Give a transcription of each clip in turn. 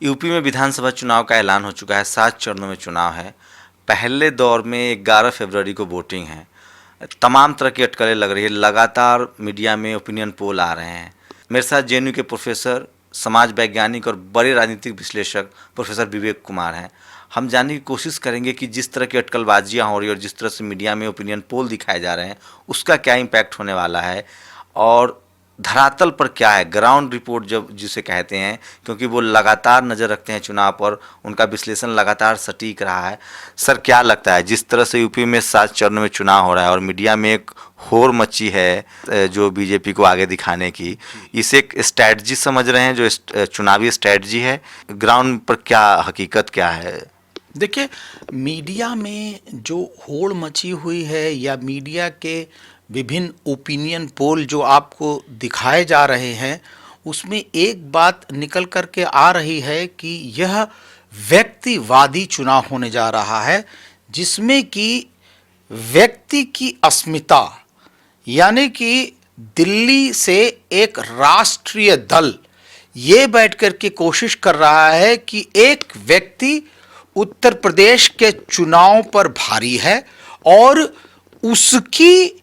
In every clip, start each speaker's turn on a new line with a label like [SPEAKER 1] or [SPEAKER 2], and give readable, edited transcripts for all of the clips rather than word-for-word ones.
[SPEAKER 1] UP में विधानसभा चुनाव का ऐलान हो चुका है। 7 चरणों में चुनाव है। पहले दौर में 11 फरवरी को वोटिंग है। तमाम तरह की अटकलें लग रही है। लगातार मीडिया में ओपिनियन पोल आ रहे हैं। मेरे साथ जेएनयू के प्रोफेसर, समाज वैज्ञानिक और बड़े राजनीतिक विश्लेषक प्रोफेसर विवेक कुमार हैं। हम जानने की कोशिश करेंगे कि जिस तरह की अटकलबाजियाँ हो रही है और जिस तरह से मीडिया में ओपिनियन पोल दिखाए जा रहे हैं, उसका क्या इम्पैक्ट होने वाला है और धरातल पर क्या है, ग्राउंड रिपोर्ट जब जिसे कहते हैं, क्योंकि वो लगातार नज़र रखते हैं चुनाव पर, उनका विश्लेषण लगातार सटीक रहा है। सर, क्या लगता है जिस तरह से यूपी में 7 चरणों में चुनाव हो रहा है और मीडिया में एक होड़ मची है जो बीजेपी को आगे दिखाने की, इसे एक स्ट्रैटेजी समझ रहे हैं जो चुनावी स्ट्रैटेजी है, ग्राउंड पर क्या हकीकत क्या है?
[SPEAKER 2] देखिए, मीडिया में जो होड़ मची हुई है या मीडिया के विभिन्न ओपिनियन पोल जो आपको दिखाए जा रहे हैं, उसमें एक बात निकल कर के आ रही है कि यह व्यक्तिवादी चुनाव होने जा रहा है, जिसमें कि व्यक्ति की अस्मिता, यानी कि दिल्ली से एक राष्ट्रीय दल ये बैठ कर के कोशिश कर रहा है कि एक व्यक्ति उत्तर प्रदेश के चुनाव पर भारी है और उसकी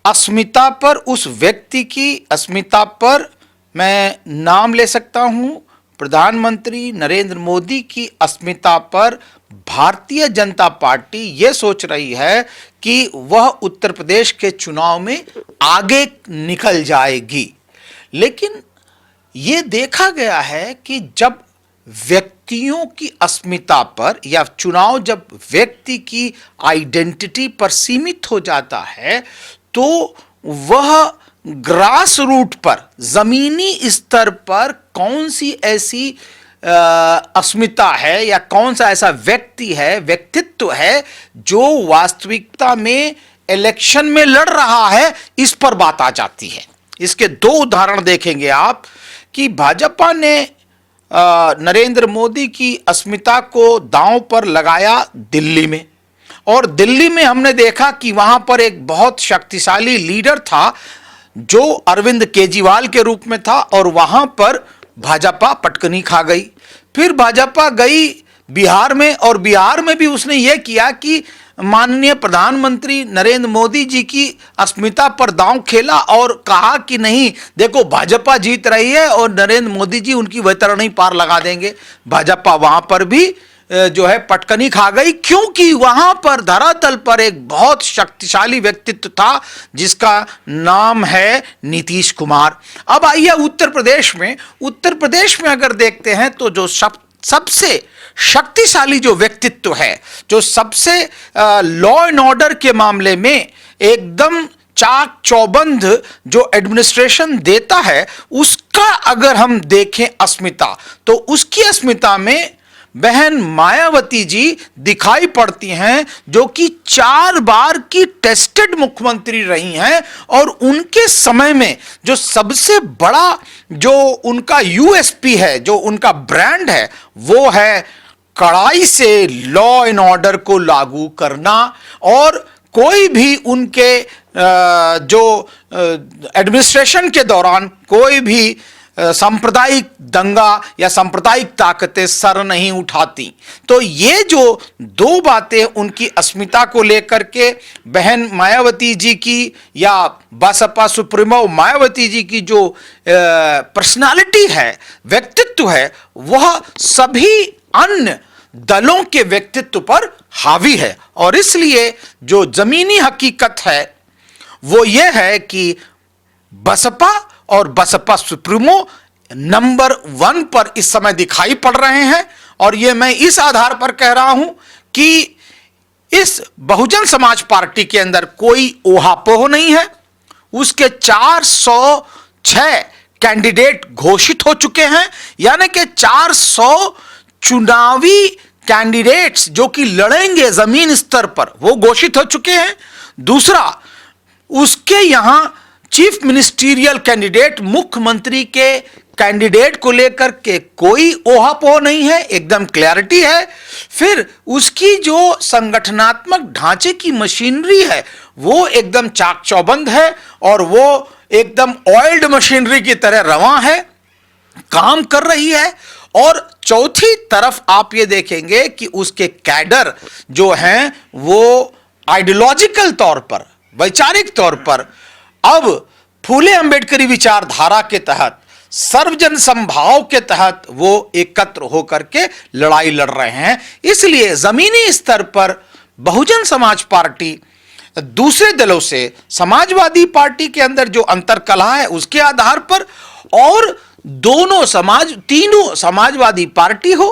[SPEAKER 2] अस्मिता पर, उस व्यक्ति की अस्मिता पर मैं नाम ले सकता हूं, प्रधानमंत्री नरेंद्र मोदी की अस्मिता पर भारतीय जनता पार्टी ये सोच रही है कि वह उत्तर प्रदेश के चुनाव में आगे निकल जाएगी। लेकिन ये देखा गया है कि जब व्यक्तियों की अस्मिता पर या चुनाव जब व्यक्ति की आइडेंटिटी पर सीमित हो जाता है, तो वह ग्रास रूट पर, जमीनी स्तर पर कौन सी ऐसी अस्मिता है या कौन सा ऐसा व्यक्ति है, व्यक्तित्व है जो वास्तविकता में इलेक्शन में लड़ रहा है, इस पर बात आ जाती है। इसके 2 उदाहरण देखेंगे आप कि भाजपा ने नरेंद्र मोदी की अस्मिता को दांव पर लगाया दिल्ली में, और दिल्ली में हमने देखा कि वहां पर एक बहुत शक्तिशाली लीडर था जो अरविंद केजरीवाल के रूप में था, और वहां पर भाजपा पटकनी खा गई। फिर भाजपा गई बिहार में, और बिहार में भी उसने यह किया कि माननीय प्रधानमंत्री नरेंद्र मोदी जी की अस्मिता पर दांव खेला और कहा कि नहीं, देखो भाजपा जीत रही है और नरेंद्र मोदी जी उनकी वैतरणी पार लगा देंगे। भाजपा वहां पर भी जो है पटकनी खा गई, क्योंकि वहां पर धरातल पर एक बहुत शक्तिशाली व्यक्तित्व था जिसका नाम है नीतीश कुमार। अब आइए उत्तर प्रदेश में। उत्तर प्रदेश में अगर देखते हैं तो जो सबसे शक्तिशाली जो व्यक्तित्व है, जो सबसे लॉ एंड ऑर्डर के मामले में एकदम चाक चौबंद जो एडमिनिस्ट्रेशन देता है, उसका अगर हम देखें अस्मिता, तो उसकी अस्मिता में बहन मायावती जी दिखाई पड़ती हैं, जो कि 4 बार की टेस्टेड मुख्यमंत्री रही हैं, और उनके समय में जो सबसे बड़ा जो उनका यूएसपी है, जो उनका ब्रांड है, वो है कड़ाई से लॉ एंड ऑर्डर को लागू करना। और कोई भी उनके जो एडमिनिस्ट्रेशन के दौरान कोई भी सांप्रदायिक दंगा या सांप्रदायिक ताकतें सर नहीं उठाती। तो ये जो 2 बातें उनकी अस्मिता को लेकर के बहन मायावती जी की या बसपा सुप्रीमो मायावती जी की जो पर्सनालिटी है, व्यक्तित्व है, वह सभी अन्य दलों के व्यक्तित्व पर हावी है। और इसलिए जो जमीनी हकीकत है वो ये है कि बसपा और बसपा सुप्रीमो नंबर 1 पर इस समय दिखाई पड़ रहे हैं। और यह मैं इस आधार पर कह रहा हूं कि इस बहुजन समाज पार्टी के अंदर कोई ओहापोह नहीं है। उसके 406 कैंडिडेट घोषित हो चुके हैं, यानी कि 400 चुनावी कैंडिडेट्स जो कि लड़ेंगे जमीन स्तर पर, वो घोषित हो चुके हैं। दूसरा, उसके यहां चीफ मिनिस्टीरियल कैंडिडेट, मुख्यमंत्री के कैंडिडेट को लेकर के कोई ओहापोह नहीं है, एकदम क्लैरिटी है। फिर उसकी जो संगठनात्मक ढांचे की मशीनरी है वो एकदम चाक चौबंद है, और वो एकदम ऑयल्ड मशीनरी की तरह रवां है, काम कर रही है। और चौथी तरफ आप ये देखेंगे कि उसके कैडर जो हैं वो आइडियोलॉजिकल तौर पर, वैचारिक तौर पर अब फूले अंबेडकरी विचारधारा के तहत, सर्वजन समभाव के तहत वो एकत्र होकर के लड़ाई लड़ रहे हैं। इसलिए जमीनी स्तर पर बहुजन समाज पार्टी दूसरे दलों से, समाजवादी पार्टी के अंदर जो अंतर्कलह है उसके आधार पर, और तीनों समाजवादी पार्टी हो,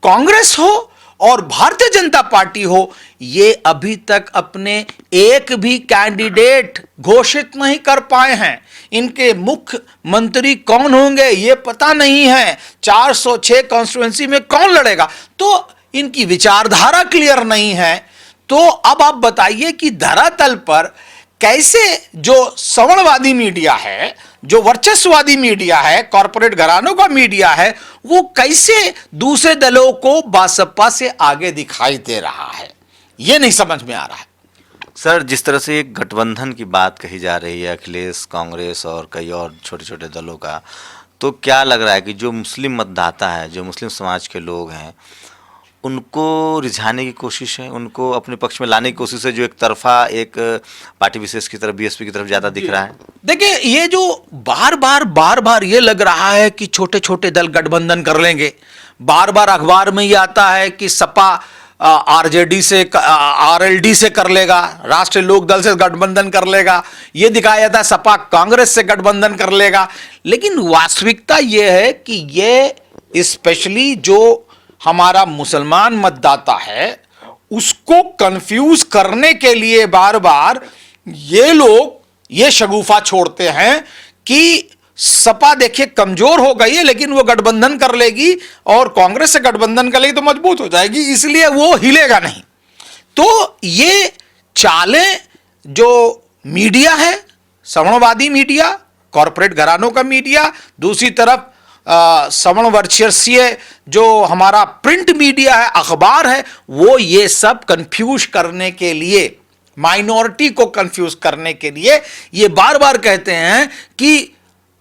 [SPEAKER 2] कांग्रेस हो और भारतीय जनता पार्टी हो, ये अभी तक अपने एक भी कैंडिडेट घोषित नहीं कर पाए हैं। इनके मुख्यमंत्री कौन होंगे ये पता नहीं है। 406 कॉन्स्टिट्यूएंसी में कौन लड़ेगा, तो इनकी विचारधारा क्लियर नहीं है। तो अब आप बताइए कि धरातल पर कैसे जो सवर्णवादी मीडिया है, जो वर्चस्ववादी मीडिया है, कॉरपोरेट घरानों का मीडिया है, वो कैसे दूसरे दलों को बसपा से आगे दिखाई दे रहा है, ये नहीं समझ में आ रहा है।
[SPEAKER 1] सर, जिस तरह से एक गठबंधन की बात कही जा रही है अखिलेश, कांग्रेस और कई और छोटे छोटे दलों का, तो क्या लग रहा है कि जो मुस्लिम मतदाता है, जो मुस्लिम समाज के लोग हैं, उनको रिझाने की कोशिश है, उनको अपने पक्ष में लाने की कोशिश है, जो एक तरफा एक पार्टी विशेष की तरफ, बीएसपी की तरफ ज़्यादा दिख रहा है?
[SPEAKER 2] देखिए, ये जो बार बार ये लग रहा है कि छोटे छोटे दल गठबंधन कर लेंगे, बार बार अखबार में ये आता है कि सपा आरजेडी से, आरएलडी से कर लेगा, राष्ट्रीय लोक दल से गठबंधन कर लेगा, ये दिखाया जाता है सपा कांग्रेस से गठबंधन कर लेगा। लेकिन वास्तविकता ये है कि ये स्पेशली जो हमारा मुसलमान मतदाता है उसको कंफ्यूज करने के लिए बार बार ये लोग ये शगुफा छोड़ते हैं कि सपा देखिए कमजोर हो गई है लेकिन वो गठबंधन कर लेगी और कांग्रेस से गठबंधन कर लेगी तो मजबूत हो जाएगी, इसलिए वो हिलेगा नहीं। तो ये चालें जो मीडिया है, सवर्णवादी मीडिया, कॉरपोरेट घरानों का मीडिया, दूसरी तरफ सवर्ण वर्चस्वीय जो हमारा प्रिंट मीडिया है, अखबार है, वो ये सब कंफ्यूज करने के लिए, माइनॉरिटी को कंफ्यूज करने के लिए ये बार बार कहते हैं कि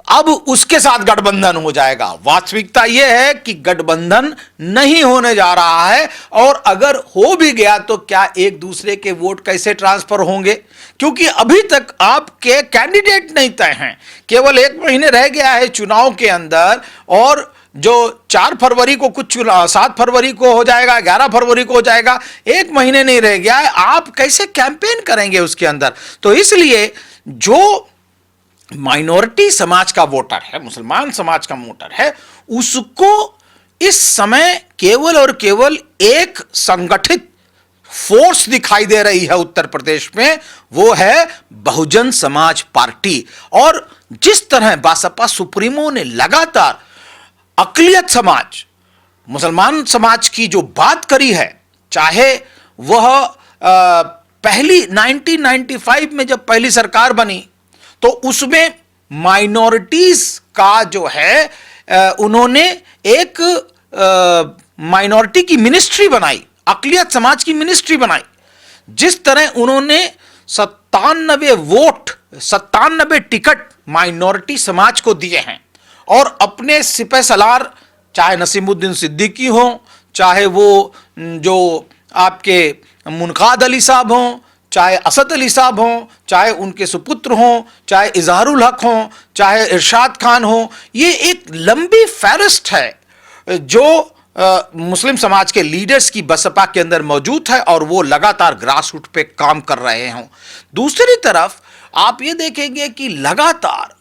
[SPEAKER 2] अब उसके साथ गठबंधन हो जाएगा। वास्तविकता यह है कि गठबंधन नहीं होने जा रहा है, और अगर हो भी गया तो क्या एक दूसरे के वोट कैसे ट्रांसफर होंगे, क्योंकि अभी तक आपके कैंडिडेट नहीं तय हैं। केवल 1 महीने रह गया है चुनाव के अंदर, और जो 4 फरवरी को कुछ चुनाव, 7 फरवरी को हो जाएगा, 11 फरवरी को हो जाएगा, 1 महीने नहीं रह गया है। आप कैसे कैंपेन करेंगे उसके अंदर? तो इसलिए जो माइनॉरिटी समाज का वोटर है, मुसलमान समाज का वोटर है, उसको इस समय केवल और केवल एक संगठित फोर्स दिखाई दे रही है उत्तर प्रदेश में, वो है बहुजन समाज पार्टी। और जिस तरह बसपा सुप्रीमो ने लगातार अक़लियत समाज, मुसलमान समाज की जो बात करी है, चाहे वह पहली 1995 में जब पहली सरकार बनी तो उसमें माइनॉरिटीज का जो है उन्होंने एक माइनॉरिटी की मिनिस्ट्री बनाई, अक़लियत समाज की मिनिस्ट्री बनाई। जिस तरह उन्होंने 97 वोट, 97 टिकट माइनॉरिटी समाज को दिए हैं, और अपने सिपह सलार चाहे नसीमुद्दीन सिद्दीकी हो, चाहे वो जो आपके मुनकाद अली साहब हों, चाहे असद अली साहब हों, चाहे उनके सुपुत्र हों, चाहे इजहारुल हक हों, चाहे इरशाद खान हो, ये एक लंबी फहरिस्त है जो मुस्लिम समाज के लीडर्स की बसपा के अंदर मौजूद है, और वो लगातार ग्रास रूट पे काम कर रहे हों। दूसरी तरफ आप ये देखेंगे कि लगातार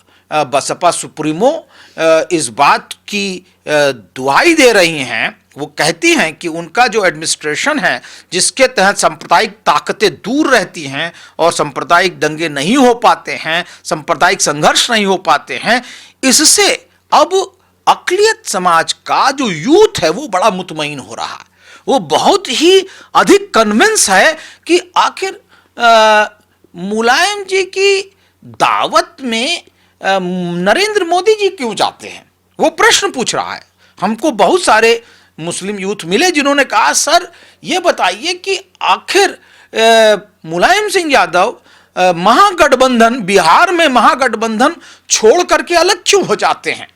[SPEAKER 2] बसपा सुप्रीमो इस बात की दुहाई दे रही हैं, वो कहती हैं कि उनका जो एडमिनिस्ट्रेशन है, जिसके तहत सांप्रदायिक ताकतें दूर रहती हैं और सांप्रदायिक दंगे नहीं हो पाते हैं, सांप्रदायिक संघर्ष नहीं हो पाते हैं, इससे अब अक़लियत समाज का जो यूथ है वो बड़ा मुतमईन हो रहा है। वो बहुत ही अधिक कन्विंस है कि आखिर मुलायम जी की दावत में नरेंद्र मोदी जी क्यों जाते हैं, वो प्रश्न पूछ रहा है। हमको बहुत सारे मुस्लिम यूथ मिले जिन्होंने कहा, सर ये बताइए कि आखिर मुलायम सिंह यादव महागठबंधन, बिहार में महागठबंधन छोड़ करके अलग क्यों हो जाते हैं?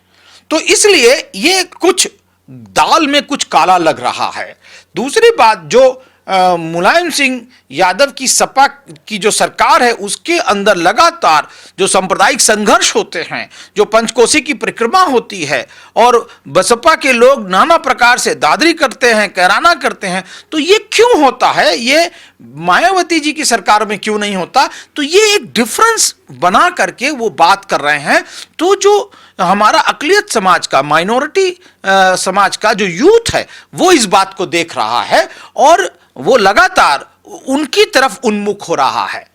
[SPEAKER 2] तो इसलिए ये कुछ दाल में कुछ काला लग रहा है। दूसरी बात, जो मुलायम सिंह यादव की सपा की जो सरकार है उसके अंदर लगातार जो सांप्रदायिक संघर्ष होते हैं, जो पंचकोशी की परिक्रमा होती है और बसपा के लोग नाना प्रकार से दादरी करते हैं, कैराना करते हैं, तो ये क्यों होता है? ये मायावती जी की सरकार में क्यों नहीं होता? तो ये एक डिफरेंस बना करके वो बात कर रहे हैं। तो जो हमारा अक़लियत समाज का, माइनॉरिटी समाज का जो यूथ है वो इस बात को देख रहा है और वो लगातार उनकी तरफ उन्मुख हो रहा है।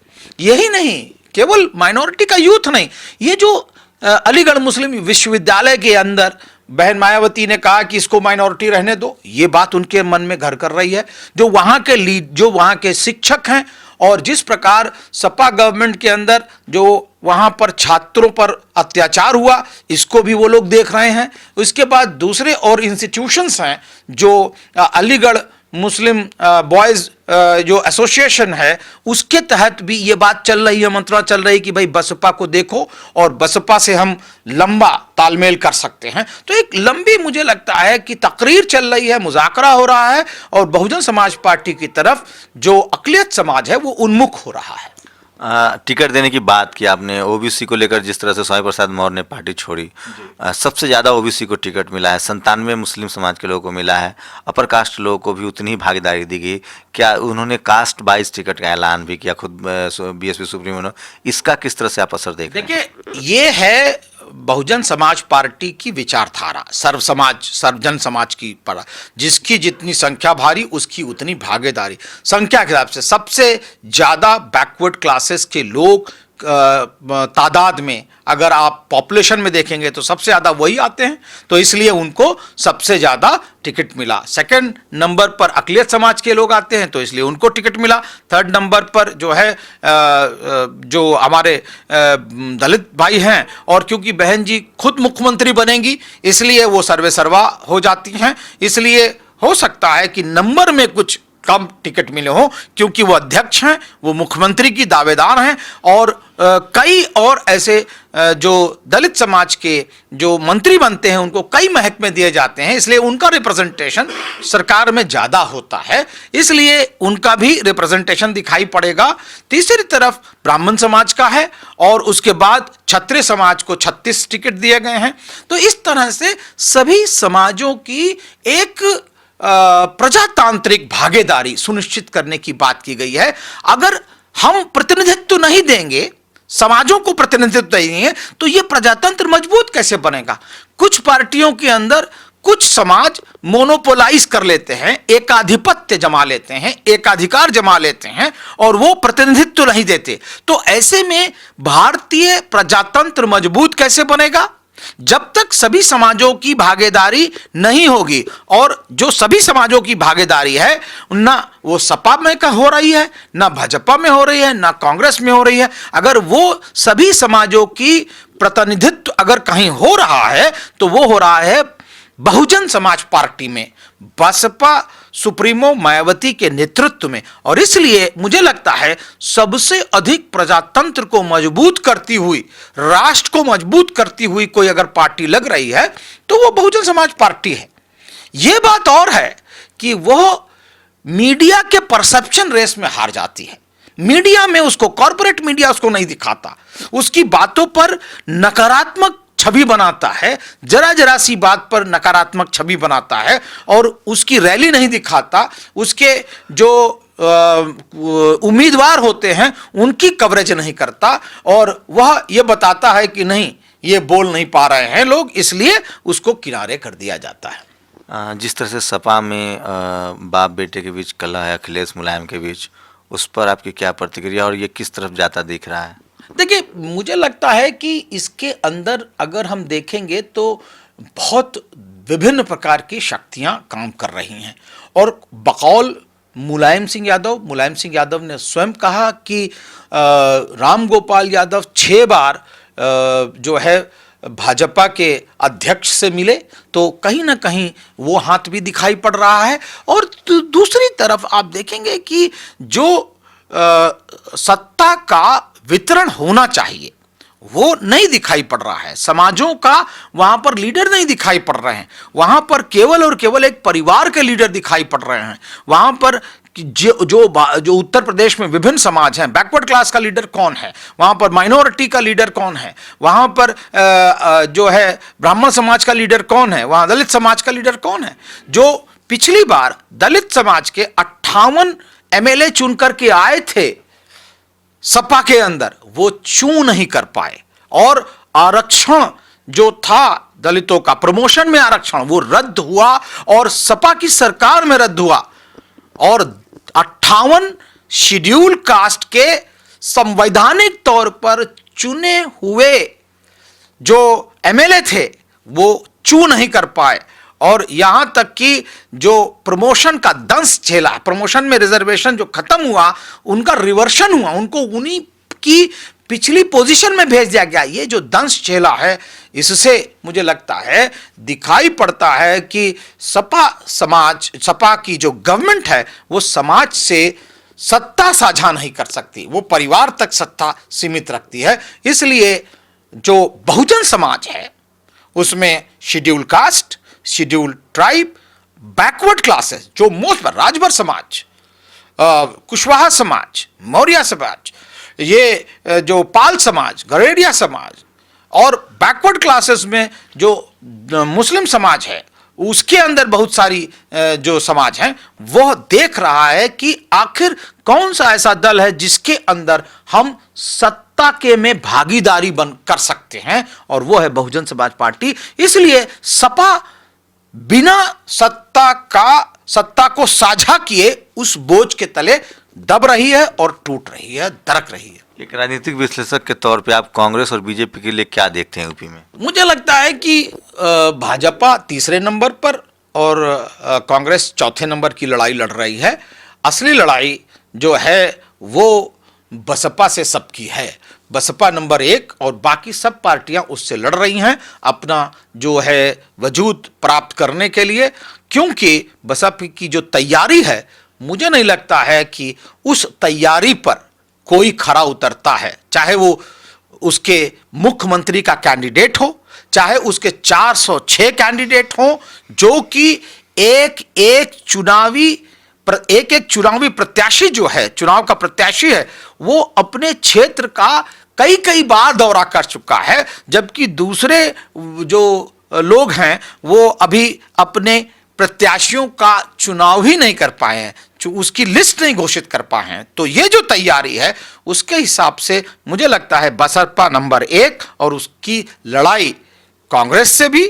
[SPEAKER 2] यही नहीं, केवल माइनॉरिटी का यूथ नहीं, ये जो अलीगढ़ मुस्लिम विश्वविद्यालय के अंदर बहन मायावती ने कहा कि इसको माइनॉरिटी रहने दो, ये बात उनके मन में घर कर रही है। जो वहाँ के शिक्षक हैं और जिस प्रकार सपा गवर्नमेंट के अंदर जो वहाँ पर छात्रों पर अत्याचार हुआ, इसको भी वो लोग देख रहे हैं। उसके बाद दूसरे और इंस्टीट्यूशंस हैं, जो अलीगढ़ मुस्लिम बॉयज़ जो एसोसिएशन है उसके तहत भी ये बात चल रही है, मंत्रणा चल रही है कि भाई बसपा को देखो और बसपा से हम लंबा तालमेल कर सकते हैं। तो एक लंबी, मुझे लगता है कि तकरीर चल रही है, मुज़ाकरा हो रहा है और बहुजन समाज पार्टी की तरफ जो अक़लियत समाज है वो उन्मुख हो रहा है।
[SPEAKER 1] टिकट देने की बात की आपने, ओबीसी को लेकर जिस तरह से स्वामी प्रसाद मौर्य ने पार्टी छोड़ी, सबसे ज़्यादा ओबीसी को टिकट मिला है, 97 मुस्लिम समाज के लोगों को मिला है, अपर कास्ट लोगों को भी उतनी ही भागीदारी दी गई। क्या उन्होंने कास्ट 22 टिकट का ऐलान भी किया खुद बीएसपी सुप्रीमो ने? इसका किस तरह से आप असर देख रहे हैं?
[SPEAKER 2] देखिए, ये है बहुजन समाज पार्टी की विचारधारा, सर्वजन समाज की पर जिसकी जितनी संख्या भारी उसकी उतनी भागीदारी। संख्या के हिसाब से सबसे ज़्यादा बैकवर्ड क्लासेस के लोग तादाद में, अगर आप पॉपुलेशन में देखेंगे तो सबसे ज़्यादा वही आते हैं, तो इसलिए उनको सबसे ज़्यादा टिकट मिला। सेकंड नंबर पर अक़लियत समाज के लोग आते हैं तो इसलिए उनको टिकट मिला। थर्ड नंबर पर जो है जो हमारे दलित भाई हैं, और क्योंकि बहन जी खुद मुख्यमंत्री बनेंगी इसलिए वो सर्वे सर्वा हो जाती हैं, इसलिए हो सकता है कि नंबर में कुछ कम टिकट मिले हो, क्योंकि वो अध्यक्ष हैं, वो मुख्यमंत्री की दावेदार हैं और कई और ऐसे जो दलित समाज के जो मंत्री बनते हैं उनको कई महकमे दिए जाते हैं, इसलिए उनका रिप्रेजेंटेशन सरकार में ज़्यादा होता है, इसलिए उनका भी रिप्रेजेंटेशन दिखाई पड़ेगा। तीसरी तरफ ब्राह्मण समाज का है और उसके बाद क्षत्रिय समाज को 36 टिकट दिए गए हैं। तो इस तरह से सभी समाजों की एक प्रजातांत्रिक भागीदारी सुनिश्चित करने की बात की गई है। अगर हम प्रतिनिधित्व नहीं देंगे, समाजों को प्रतिनिधित्व नहीं है, तो यह प्रजातंत्र मजबूत कैसे बनेगा? कुछ पार्टियों के अंदर कुछ समाज मोनोपोलाइज कर लेते हैं, एकाधिपत्य जमा लेते हैं, एकाधिकार जमा लेते हैं और वो प्रतिनिधित्व नहीं देते। तो ऐसे में भारतीय प्रजातंत्र मजबूत कैसे बनेगा? जब तक सभी समाजों की भागीदारी नहीं होगी, और जो सभी समाजों की भागीदारी है ना वो सपा में का हो रही है, ना भाजपा में हो रही है, ना कांग्रेस में हो रही है, अगर वो सभी समाजों की प्रतिनिधित्व अगर कहीं हो रहा है तो वो हो रहा है बहुजन समाज पार्टी में, बसपा सुप्रीमो मायावती के नेतृत्व में। और इसलिए मुझे लगता है सबसे अधिक प्रजातंत्र को मजबूत करती हुई, राष्ट्र को मजबूत करती हुई कोई अगर पार्टी लग रही है तो वो बहुजन समाज पार्टी है। ये बात और है कि वह मीडिया के परसेप्शन रेस में हार जाती है। मीडिया में उसको, कॉर्पोरेट मीडिया उसको नहीं दिखाता, उसकी बातों पर नकारात्मक छवि बनाता है, जरा जरा सी बात पर नकारात्मक छवि बनाता है और उसकी रैली नहीं दिखाता, उसके जो उम्मीदवार होते हैं उनकी कवरेज नहीं करता और वह यह बताता है कि नहीं, ये बोल नहीं पा रहे हैं लोग, इसलिए उसको किनारे कर दिया जाता है।
[SPEAKER 1] जिस तरह से सपा में बाप बेटे के बीच कलह है, अखिलेश मुलायम के बीच, उस पर आपकी क्या प्रतिक्रिया और ये किस तरफ जाता दिख रहा है?
[SPEAKER 2] देखिए, मुझे लगता है कि इसके अंदर अगर हम देखेंगे तो बहुत विभिन्न प्रकार की शक्तियां काम कर रही हैं और बकौल मुलायम सिंह यादव ने स्वयं कहा कि राम गोपाल यादव 6 बार जो है भाजपा के अध्यक्ष से मिले, तो कहीं ना कहीं वो हाथ भी दिखाई पड़ रहा है। और दूसरी तरफ आप देखेंगे कि जो सत्ता का वितरण होना चाहिए वो नहीं दिखाई पड़ रहा है। समाजों का वहां पर लीडर नहीं दिखाई पड़ रहे हैं। वहां पर केवल और केवल एक परिवार के लीडर दिखाई पड़ रहे हैं। वहां पर जो उत्तर प्रदेश में विभिन्न समाज हैं, बैकवर्ड क्लास का लीडर कौन है, वहां पर माइनॉरिटी का लीडर कौन है, वहां पर जो है ब्राह्मण समाज का लीडर कौन है, वहां दलित समाज का लीडर कौन है। जो पिछली बार दलित समाज के 58 एमएलए चुन करके आए थे सपा के अंदर, वो चू नहीं कर पाए, और आरक्षण जो था दलितों का, प्रमोशन में आरक्षण, वो रद्द हुआ और सपा की सरकार में रद्द हुआ, और 58 शेड्यूल कास्ट के संवैधानिक तौर पर चुने हुए जो एमएलए थे वो चू नहीं कर पाए, और यहां तक कि जो प्रमोशन का दंश झेला, प्रमोशन में रिजर्वेशन जो खत्म हुआ, उनका रिवर्शन हुआ, उनको उन्हीं की पिछली पोजीशन में भेज दिया गया। ये जो दंश झेला है, इससे मुझे लगता है दिखाई पड़ता है कि सपा की जो गवर्नमेंट है वो समाज से सत्ता साझा नहीं कर सकती, वो परिवार तक सत्ता सीमित रखती है। इसलिए जो बहुजन समाज है उसमें schedule caste, schedule tribe, backward classes, जो मोस्ट राजभर समाज, कुशवाहा समाज, मौर्य समाज, ये जो पाल समाज, गरेडिया समाज, और बैकवर्ड क्लासेस में जो मुस्लिम समाज है, उसके अंदर बहुत सारी जो समाज हैं, वह देख रहा है कि आखिर कौन सा ऐसा दल है जिसके अंदर हम सत्ता के में भागीदारी बन कर सकते हैं, और वो है बहुजन समाज पार्टी। इसलिए सपा बिना सत्ता को साझा किए उस बोझ के तले दब रही है और टूट रही है, दरक रही है।
[SPEAKER 1] एक राजनीतिक विश्लेषक के तौर पे आप कांग्रेस और बीजेपी के लिए क्या देखते हैं यूपी में?
[SPEAKER 2] मुझे लगता है कि भाजपा तीसरे नंबर पर और कांग्रेस चौथे नंबर की लड़ाई लड़ रही है। असली लड़ाई जो है वो बसपा से सबकी है। बसपा नंबर 1 और बाकी सब पार्टियां उससे लड़ रही हैं अपना जो है वजूद प्राप्त करने के लिए, क्योंकि बसपा की जो तैयारी है, मुझे नहीं लगता है कि उस तैयारी पर कोई खरा उतरता है, चाहे वो उसके मुख्यमंत्री का कैंडिडेट हो, चाहे उसके 406 कैंडिडेट हो, जो कि एक एक चुनावी प्रत्याशी जो है, चुनाव का प्रत्याशी है, वो अपने क्षेत्र का कई बार दौरा कर चुका है, जबकि दूसरे जो लोग हैं वो अभी अपने प्रत्याशियों का चुनाव ही नहीं कर पाए हैं, उसकी लिस्ट नहीं घोषित कर पाए हैं। तो ये जो तैयारी है उसके हिसाब से मुझे लगता है बसपा नंबर 1 और उसकी लड़ाई कांग्रेस से भी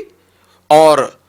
[SPEAKER 2] और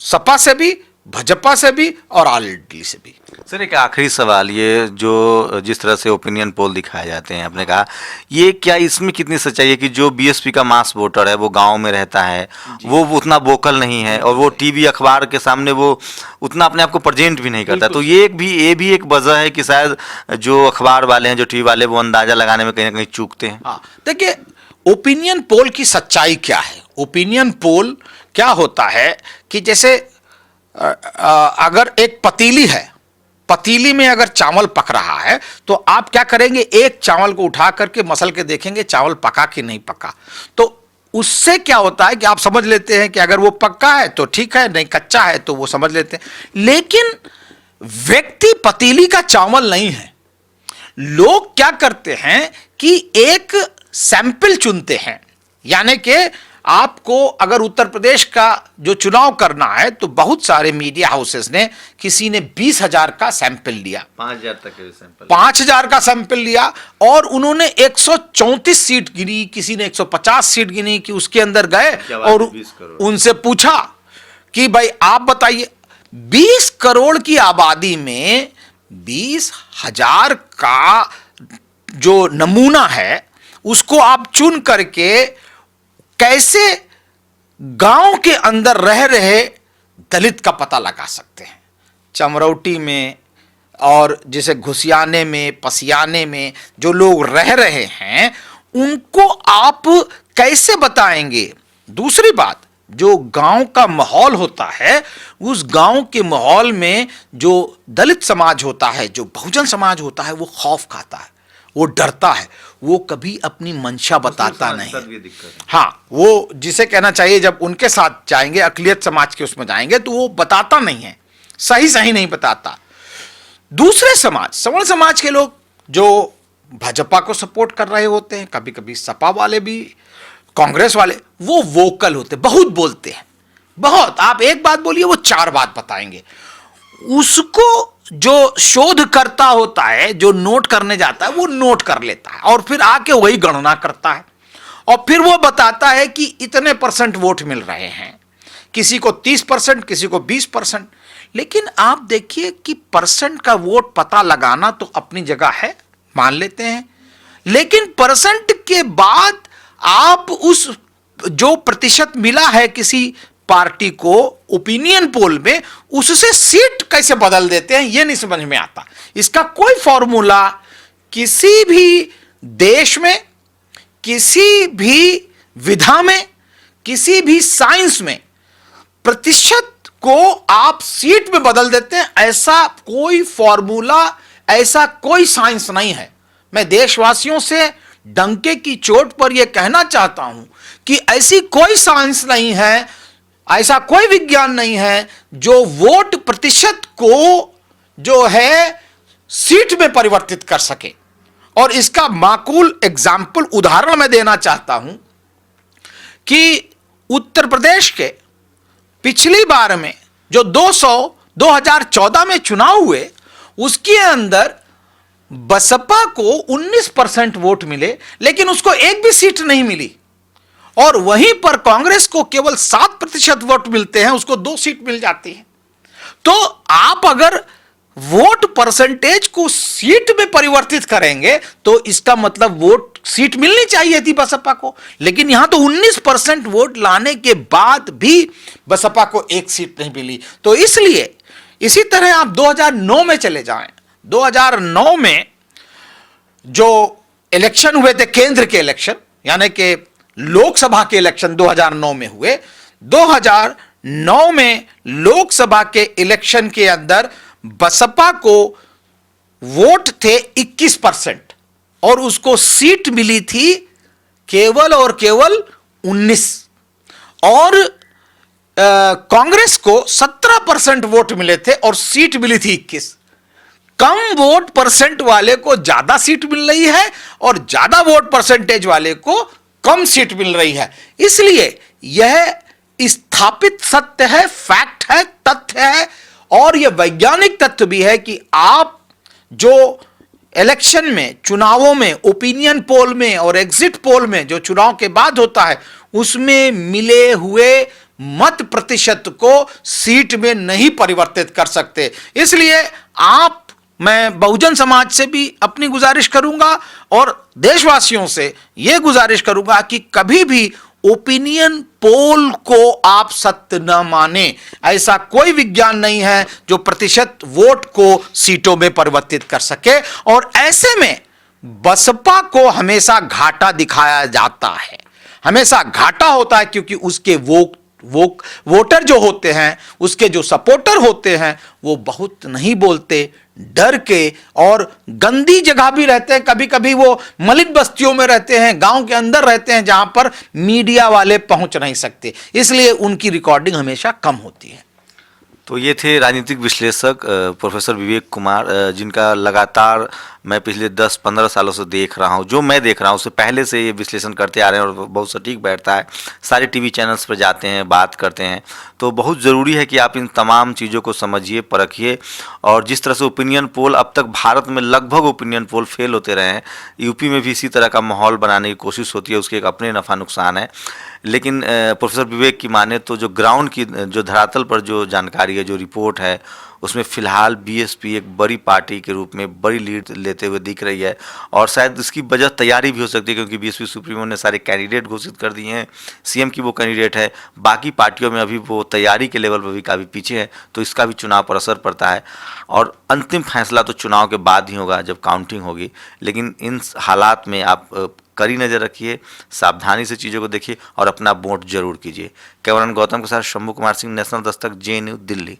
[SPEAKER 2] सपा से भी, भाजपा से भी और आरएलडी से भी।
[SPEAKER 1] सर एक आखिरी सवाल, ये जो जिस तरह से ओपिनियन पोल दिखाए जाते हैं, आपने कहा ये क्या इसमें कितनी सच्चाई है कि जो बीएसपी का मास वोटर है वो गांव में रहता है, वो उतना वोकल नहीं है और वो टीवी अखबार के सामने वो उतना अपने आप को प्रेजेंट भी नहीं करता, तो ये भी एक वजह है कि शायद जो अखबार वाले हैं, जो टीवी वाले, वो अंदाजा लगाने में कहीं ना कहीं चूकते हैं?
[SPEAKER 2] हाँ, देखिए ओपिनियन पोल की सच्चाई क्या है। ओपिनियन पोल क्या होता है कि जैसे अगर एक पतीली है, पतीली में अगर चावल पक रहा है तो आप क्या करेंगे, एक चावल को उठा करके मसल के देखेंगे चावल पका कि नहीं पका। तो उससे क्या होता है कि आप समझ लेते हैं कि अगर वो पक्का है तो ठीक है, नहीं कच्चा है तो वो समझ लेते हैं। लेकिन व्यक्ति पतीली का चावल नहीं है। लोग क्या करते हैं कि एक सैंपल चुनते हैं, यानी कि आपको अगर उत्तर प्रदेश का जो चुनाव करना है तो बहुत सारे मीडिया हाउसेस ने, किसी ने 20,000 का सैंपल लिया,
[SPEAKER 1] 5,000 तक के सैंपल,
[SPEAKER 2] 5,000 का सैंपल लिया, और उन्होंने 134 सीट गिनी, किसी ने 150 सीट गिनी, कि उसके अंदर गए और उनसे पूछा कि भाई आप बताइए 20 करोड़ की आबादी में 20,000 का जो नमूना है उसको आप चुन करके कैसे गांव के अंदर रह रहे दलित का पता लगा सकते हैं। चमरौटी में और जैसे घुसियाने में, पसियाने में जो लोग रह रहे हैं उनको आप कैसे बताएंगे। दूसरी बात, जो गांव का माहौल होता है, उस गांव के माहौल में जो दलित समाज होता है, जो बहुजन समाज होता है, वो खौफ खाता है, वो डरता है, वो कभी अपनी मंशा बताता नहीं।
[SPEAKER 1] भी दिक्कत है।
[SPEAKER 2] हाँ, वो जिसे कहना चाहिए जब उनके साथ जाएंगे, अक़लियत समाज के उसमें जाएंगे, तो वो बताता नहीं है, सही नहीं बताता। दूसरे समाज, सवर्ण समाज के लोग जो भाजपा को सपोर्ट कर रहे होते हैं, कभी कभी सपा वाले भी, कांग्रेस वाले, वो वोकल होते, बहुत बोलते हैं, बहुत। आप एक बात बोलिए, वो 4 बात बताएंगे। उसको जो शोध करता होता है, जो नोट करने जाता है, वो नोट कर लेता है और फिर आके वही गणना करता है और फिर वो बताता है कि इतने % वोट मिल रहे हैं, किसी को 30%, किसी को 20%। लेकिन आप देखिए कि % का वोट पता लगाना तो अपनी जगह है, मान लेते हैं, लेकिन % के बाद आप उस जो प्रतिशत मिला है किसी पार्टी को ओपिनियन पोल में, उससे सीट कैसे बदल देते हैं, यह नहीं समझ में आता। इसका कोई फॉर्मूला किसी भी देश में, किसी भी विधा में, किसी भी साइंस में प्रतिशत को आप सीट में बदल देते हैं, ऐसा कोई फॉर्मूला, ऐसा कोई साइंस नहीं है। मैं देशवासियों से डंके की चोट पर यह कहना चाहता हूं कि ऐसी कोई साइंस नहीं है, ऐसा कोई विज्ञान नहीं है जो वोट प्रतिशत को जो है सीट में परिवर्तित कर सके। और इसका माकूल एग्जाम्पल, उदाहरण मैं देना चाहता हूं कि उत्तर प्रदेश के पिछली बार में जो 2014 में चुनाव हुए, उसके अंदर बसपा को 19% वोट मिले, लेकिन उसको एक भी सीट नहीं मिली। और वहीं पर कांग्रेस को केवल 7% वोट मिलते हैं, उसको 2 सीट मिल जाती है। तो आप अगर वोट परसेंटेज को सीट में परिवर्तित करेंगे तो इसका मतलब वोट सीट मिलनी चाहिए थी बसपा को, लेकिन यहां तो 19% वोट लाने के बाद भी बसपा को 1 सीट नहीं मिली। तो इसलिए इसी तरह आप 2009 में चले जाएं, 2009 में जो इलेक्शन हुए थे, केंद्र के इलेक्शन, यानी कि लोकसभा के इलेक्शन 2009 में हुए। 2009 में लोकसभा के इलेक्शन के अंदर बसपा को वोट थे 21% और उसको सीट मिली थी केवल और केवल 19, और कांग्रेस को 17% वोट मिले थे और सीट मिली थी 21। कम वोट % वाले को ज्यादा सीट मिल रही है और ज्यादा वोट % वाले को कम सीट मिल रही है। इसलिए यह स्थापित सत्य है, फैक्ट है, तथ्य है, और यह वैज्ञानिक तथ्य भी है कि आप जो इलेक्शन में, चुनावों में, ओपिनियन पोल में और एग्जिट पोल में जो चुनाव के बाद होता है, उसमें मिले हुए मत प्रतिशत को सीट में नहीं परिवर्तित कर सकते। इसलिए मैं बहुजन समाज से भी अपनी गुजारिश करूंगा और देशवासियों से यह गुजारिश करूंगा कि कभी भी ओपिनियन पोल को आप सत्य न माने। ऐसा कोई विज्ञान नहीं है जो प्रतिशत वोट को सीटों में परिवर्तित कर सके, और ऐसे में बसपा को हमेशा घाटा दिखाया जाता है, हमेशा घाटा होता है, क्योंकि उसके वोटर जो होते हैं, उसके जो सपोर्टर होते हैं, वो बहुत नहीं बोलते, डर के, और गंदी जगह भी रहते हैं। कभी कभी वो मलिन बस्तियों में रहते हैं, गांव के अंदर रहते हैं, जहां पर मीडिया वाले पहुंच नहीं सकते, इसलिए उनकी रिकॉर्डिंग हमेशा कम होती है।
[SPEAKER 1] तो ये थे राजनीतिक विश्लेषक प्रोफेसर विवेक कुमार, जिनका लगातार मैं पिछले 10-15 सालों से देख रहा हूँ, जो मैं देख रहा हूँ उससे पहले से ये विश्लेषण करते आ रहे हैं और बहुत सटीक बैठता है। सारे टीवी चैनल्स पर जाते हैं, बात करते हैं, तो बहुत ज़रूरी है कि आप इन तमाम चीज़ों को समझिए, परखिए। और जिस तरह से ओपिनियन पोल, अब तक भारत में लगभग ओपिनियन पोल फेल होते रहे हैं, यूपी में भी इसी तरह का माहौल बनाने की कोशिश होती है, उसके एक अपने नफ़ा नुकसान है। लेकिन प्रोफेसर विवेक की माने तो जो ग्राउंड की, जो धरातल पर जो जानकारी है, जो रिपोर्ट है, उसमें फ़िलहाल बीएसपी एक बड़ी पार्टी के रूप में बड़ी लीड लेते हुए दिख रही है। और शायद इसकी वजह तैयारी भी हो सकती है, क्योंकि बीएसपी सुप्रीमो ने सारे कैंडिडेट घोषित कर दिए हैं, सीएम की वो कैंडिडेट है, बाकी पार्टियों में अभी वो तैयारी के लेवल पर भी काफ़ी पीछे है, तो इसका भी चुनाव पर असर पड़ता है। और अंतिम फैसला तो चुनाव के बाद ही होगा, जब काउंटिंग होगी। लेकिन इन हालात में आप कड़ी नज़र रखिए, सावधानी से चीज़ों को देखिए और अपना वोट जरूर कीजिए। कैमरामैन गौतम के साथ शंभू कुमार सिंह, नेशनल दस्तक, JNU, दिल्ली।